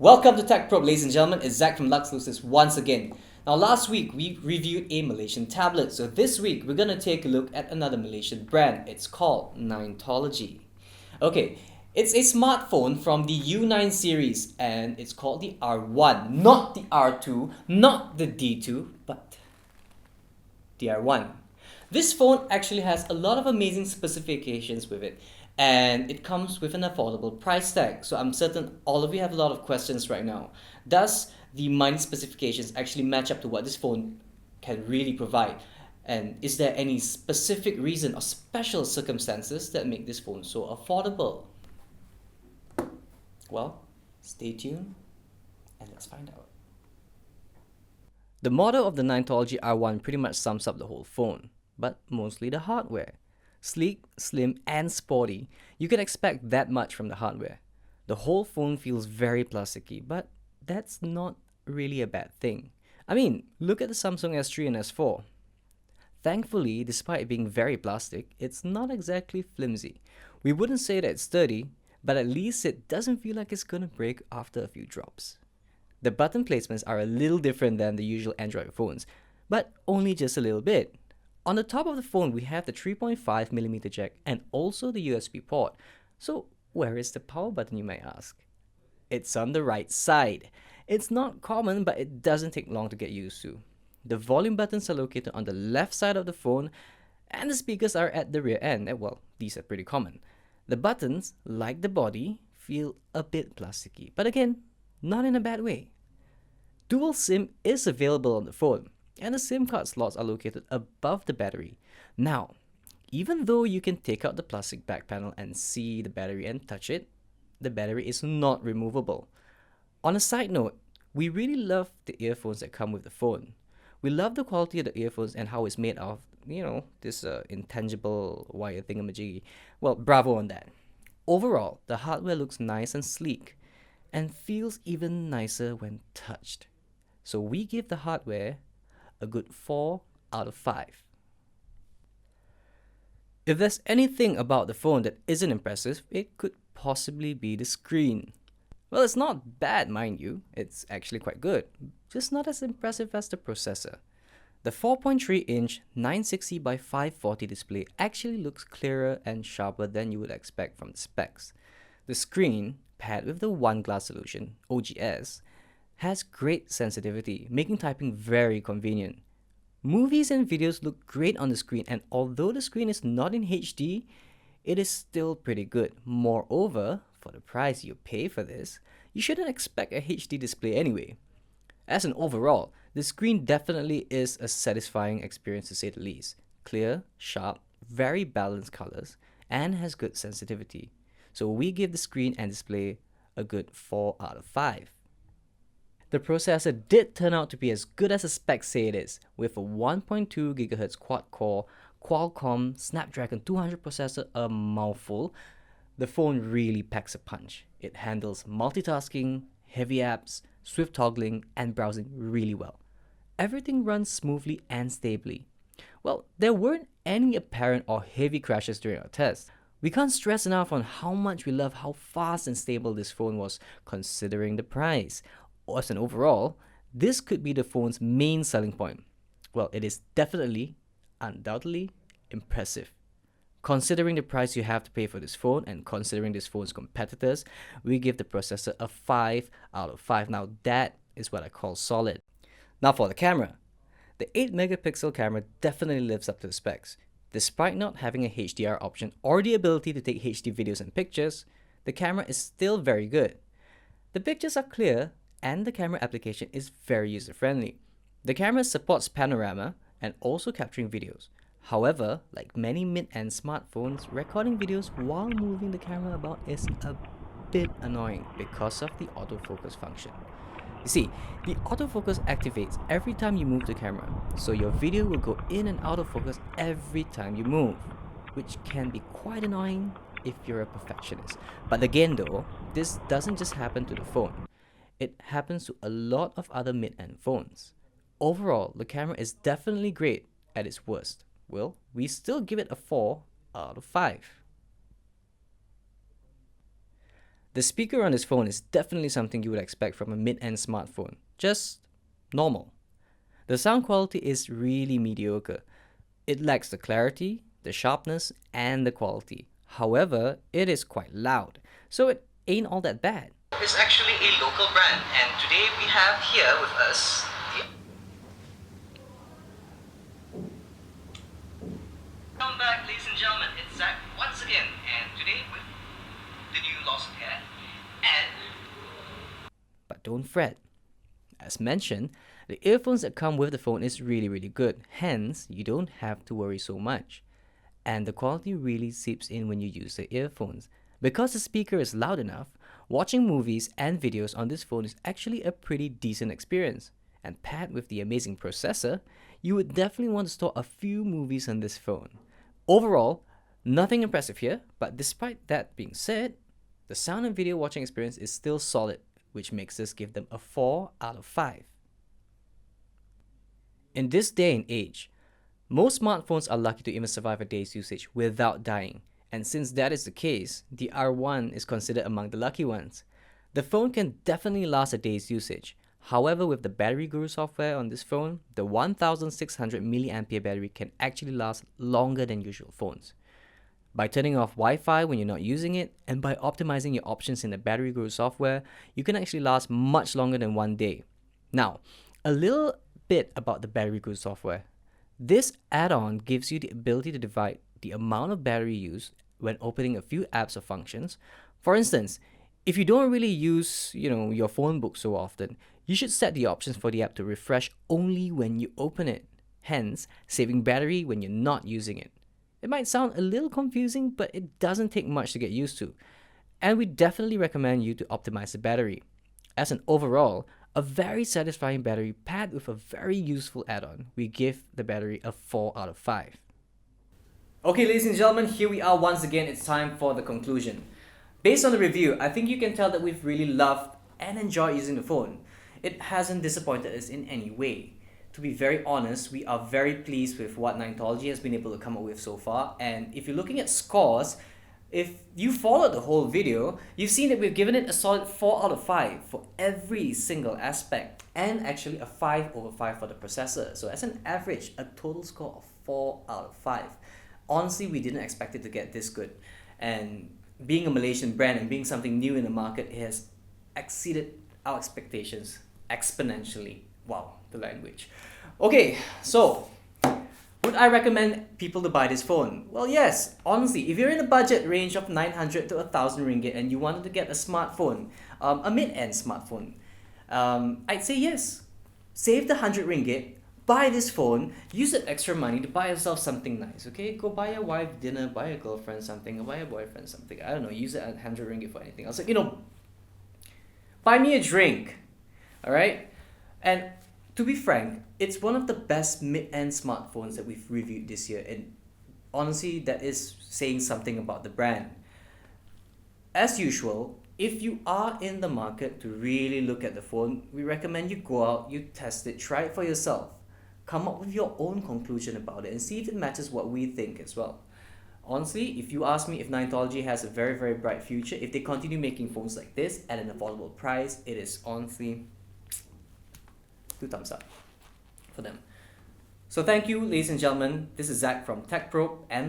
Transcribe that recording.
Welcome to Tech Probe, ladies and gentlemen. It's Zach from LuxLucis once again. Now, last week we reviewed a Malaysian tablet, so this week we're gonna take a look at another Malaysian brand. It's called Ninetology. Okay, it's a smartphone from the U9 series, and it's called the R1, not the R2, not the D2, but the R1. This phone actually has a lot of amazing specifications with it, and it comes with an affordable price tag. So I'm certain all of you have a lot of questions right now. Does the money specifications actually match up to what this phone can really provide? And is there any specific reason or special circumstances that make this phone so affordable? Well, stay tuned and let's find out. The model of the Ninetology R1 pretty much sums up the whole phone, but mostly the hardware. Sleek, slim, and sporty, you can expect that much from the hardware. The whole phone feels very plasticky, but that's not really a bad thing. I mean, look at the Samsung S3 and S4. Thankfully, despite being very plastic, it's not exactly flimsy. We wouldn't say that it's sturdy, but at least it doesn't feel like it's gonna break after a few drops. The button placements are a little different than the usual Android phones, but only just a little bit. On the top of the phone, we have the 3.5mm jack and also the USB port. So, where is the power button, you may ask? It's on the right side. It's not common, but it doesn't take long to get used to. The volume buttons are located on the left side of the phone, and the speakers are at the rear end. Well, these are pretty common. The buttons, like the body, feel a bit plasticky, but again, not in a bad way. Dual SIM is available on the phone, and the SIM card slots are located above the battery. Now, even though you can take out the plastic back panel and see the battery and touch it, the battery is not removable. On a side note, we really love the earphones that come with the phone. We love the quality of the earphones and how it's made of, this intangible wire thingamajiggy. Well, bravo on that. Overall, the hardware looks nice and sleek, and feels even nicer when touched. So we give the hardware a good 4 out of 5. If there's anything about the phone that isn't impressive, it could possibly be the screen. Well, it's not bad, mind you, it's actually quite good, just not as impressive as the processor. The 4.3-inch 960 by 540 display actually looks clearer and sharper than you would expect from the specs. The screen, paired with the One Glass solution, OGS, has great sensitivity, making typing very convenient. Movies and videos look great on the screen, and although the screen is not in HD, it is still pretty good. Moreover, for the price you pay for this, you shouldn't expect a HD display anyway. As an overall, the screen definitely is a satisfying experience to say the least. Clear, sharp, very balanced colors, and has good sensitivity. So we give the screen and display a good 4 out of 5. The processor did turn out to be as good as the specs say it is, with a 1.2 GHz quad-core Qualcomm Snapdragon 200 processor, a mouthful. The phone really packs a punch. It handles multitasking, heavy apps, swift toggling, and browsing really well. Everything runs smoothly and stably. Well, there weren't any apparent or heavy crashes during our test. We can't stress enough on how much we love how fast and stable this phone was considering the price. As an overall, this could be the phone's main selling point. Well, it is definitely, undoubtedly, impressive. Considering the price you have to pay for this phone and considering this phone's competitors, we give the processor a 5 out of 5. Now that is what I call solid. Now for the camera. The 8 megapixel camera definitely lives up to the specs. Despite not having a HDR option or the ability to take HD videos and pictures, the camera is still very good. The pictures are clear and the camera application is very user-friendly. The camera supports panorama and also capturing videos. However, like many mid-end smartphones, recording videos while moving the camera about is a bit annoying because of the autofocus function. You see, the autofocus activates every time you move the camera, so your video will go in and out of focus every time you move, which can be quite annoying if you're a perfectionist. But again though, this doesn't just happen to the phone. It happens to a lot of other mid-end phones. Overall, the camera is definitely great at its worst. Well, we still give it a 4 out of 5. The speaker on this phone is definitely something you would expect from a mid-end smartphone, just normal. The sound quality is really mediocre. It lacks the clarity, the sharpness, and the quality. However, it is quite loud, so it ain't all that bad. It's actually a local brand, and today we have here with us the. Welcome back, ladies and gentlemen. It's Zach once again, and today with the new Lost Hair and. But don't fret. As mentioned, the earphones that come with the phone is really good, hence you don't have to worry so much. And the quality really seeps in when you use the earphones. Because the speaker is loud enough, watching movies and videos on this phone is actually a pretty decent experience. And paired with the amazing processor, you would definitely want to store a few movies on this phone. Overall, nothing impressive here, but despite that being said, the sound and video watching experience is still solid, which makes us give them a 4 out of 5. In this day and age, most smartphones are lucky to even survive a day's usage without dying, and since that is the case, the R1 is considered among the lucky ones. The phone can definitely last a day's usage. However, with the battery guru software on this phone, the 1600 mAh battery can actually last longer than usual phones. By turning off Wi-Fi when you're not using it, and by optimizing your options in the battery guru software, you can actually last much longer than 1 day. Now, a little bit about the battery guru software. This add-on gives you the ability to divide the amount of battery used when opening a few apps or functions. For instance, if you don't really use, your phone book so often, you should set the options for the app to refresh only when you open it, hence saving battery when you're not using it. It might sound a little confusing, but it doesn't take much to get used to. And we definitely recommend you to optimize the battery. As an overall, a very satisfying battery paired with a very useful add-on, we give the battery a 4 out of 5. Okay, ladies and gentlemen, here we are once again. It's time for the conclusion. Based on the review, I think you can tell that we've really loved and enjoyed using the phone. It hasn't disappointed us in any way. To be very honest, we are very pleased with what Ninetology has been able to come up with so far. And if you're looking at scores, if you followed the whole video, you've seen that we've given it a solid 4 out of 5 for every single aspect, and actually a 5 over 5 for the processor. So as an average, a total score of 4 out of 5. Honestly, we didn't expect it to get this good. And being a Malaysian brand and being something new in the market, it has exceeded our expectations exponentially. Wow, the language. Okay, so would I recommend people to buy this phone? Well, yes. Honestly, if you're in a budget range of 900 to 1,000 ringgit and you wanted to get a smartphone, a mid-end smartphone, I'd say yes. Save the 100 ringgit, buy this phone, use that extra money to buy yourself something nice, okay? Go buy your wife dinner, buy your girlfriend something, or buy your boyfriend something. I don't know, use that 100 ringgit for anything else. Buy me a drink, alright? And to be frank, it's one of the best mid-end smartphones that we've reviewed this year, and honestly, that is saying something about the brand. As usual, if you are in the market to really look at the phone, we recommend you go out, you test it, try it for yourself. Come up with your own conclusion about it and see if it matches what we think as well. Honestly, if you ask me if Ninetology has a very bright future, if they continue making phones like this at an affordable price, it is honestly 2 thumbs up for them. So thank you, ladies and gentlemen. This is Zach from TechPro and